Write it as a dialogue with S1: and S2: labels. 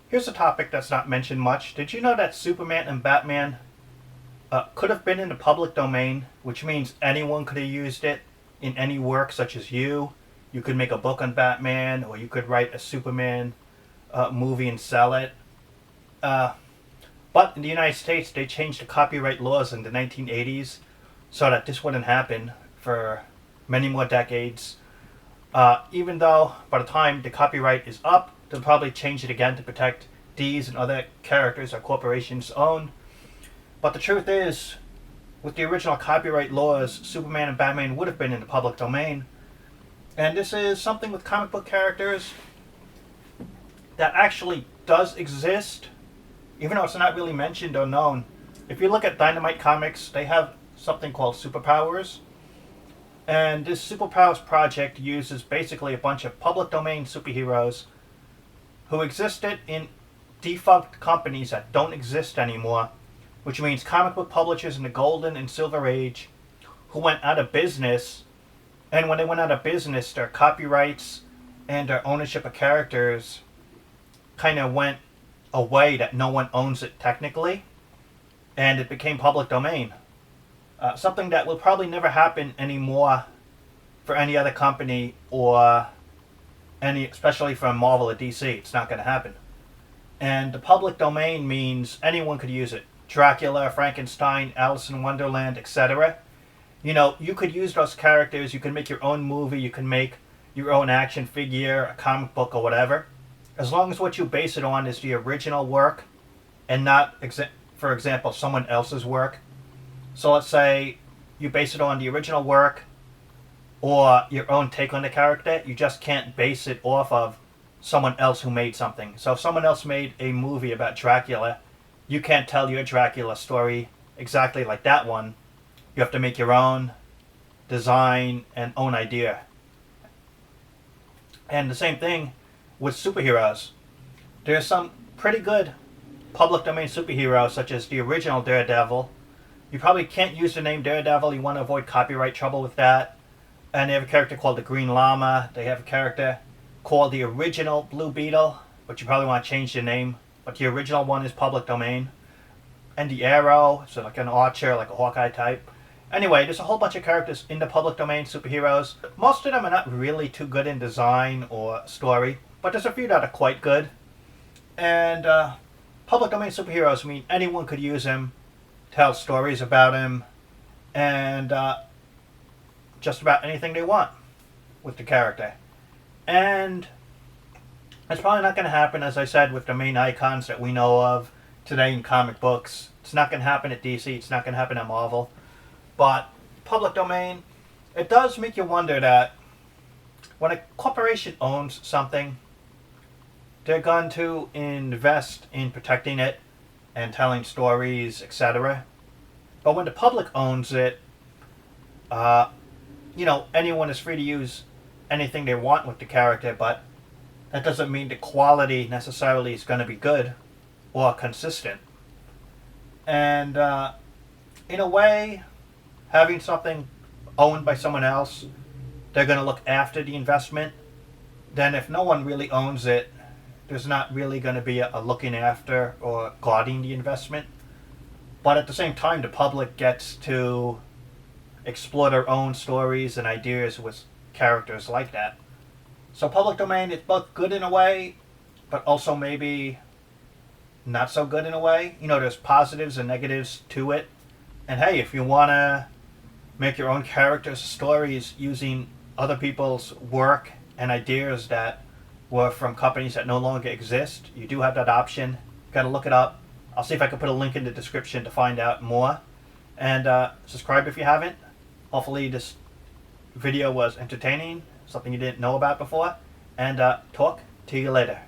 S1: Here's a topic that's not mentioned much. Did you know that Superman and Batman could have been in the public domain, which means anyone could have used it in any work, such as you? You could make a book on Batman, or you could write a Superman movie and sell it. Uh, but in the United States, they changed the copyright laws in the 1980s so that this wouldn't happen for many more decades. Even though by the time the copyright is up, they'll probably change it again to protect these and other characters or corporations own. But the truth is, with the original copyright laws, Superman and Batman would have been in the public domain. And this is something with comic book characters that actually does exist, even though it's not really mentioned or known. If you look at Dynamite Comics, they have something called Superpowers. And this Superpowers project uses basically a bunch of public domain superheroes who existed in defunct companies that don't exist anymore, which means comic book publishers in the golden and silver age who went out of business. And when they went out of business, their copyrights and their ownership of characters kind of went away, that no one owns it technically, and it became public domain. Something that will probably never happen anymore for any other company, or any, especially from Marvel or DC. It's not going to happen. And the public domain means anyone could use it. Dracula, Frankenstein, Alice in Wonderland, etc. You know, you could use those characters. You can make your own movie. You can make your own action figure, a comic book, or whatever. As long as what you base it on is the original work and not, for example, someone else's work. So let's say you base it on the original work or your own take on the character. You just can't base it off of someone else who made something. So if someone else made a movie about Dracula, you can't tell your Dracula story exactly like that one. You have to make your own design and own idea. And the same thing with superheroes. There's some pretty good public domain superheroes, such as the original Daredevil. You probably can't use the name Daredevil. You want to avoid copyright trouble with that. And they have a character called the Green Llama. They have a character called the original Blue Beetle, but you probably want to change the name. But the original one is public domain. And the Arrow, so like an archer, like a Hawkeye type. Anyway, there's a whole bunch of characters in the public domain superheroes. Most of them are not really too good in design or story, but there's a few that are quite good. And public domain superheroes mean anyone could use them, tell stories about him, and just about anything they want with the character. And it's probably not going to happen, as I said, with the main icons that we know of today in comic books. It's not going to happen at DC. It's not going to happen at Marvel. But public domain, it does make you wonder that when a corporation owns something, they're going to invest in protecting it and telling stories, etc. But when the public owns it, anyone is free to use anything they want with the character, but that doesn't mean the quality necessarily is going to be good or consistent. And in a way, having something owned by someone else, they're going to look after the investment. Then if no one really owns it, there's not really going to be a looking after or guarding the investment. But at the same time, the public gets to explore their own stories and ideas with characters like that. So public domain is both good in a way, but also maybe not so good in a way. You know, there's positives and negatives to it. And hey, if you want to make your own characters, stories using other people's work and ideas that were from companies that no longer exist, you do have that option. Got to look it up. I'll see if I can put a link in the description to find out more. And subscribe if you haven't. Hopefully this video was entertaining, something you didn't know about before. And talk to you later.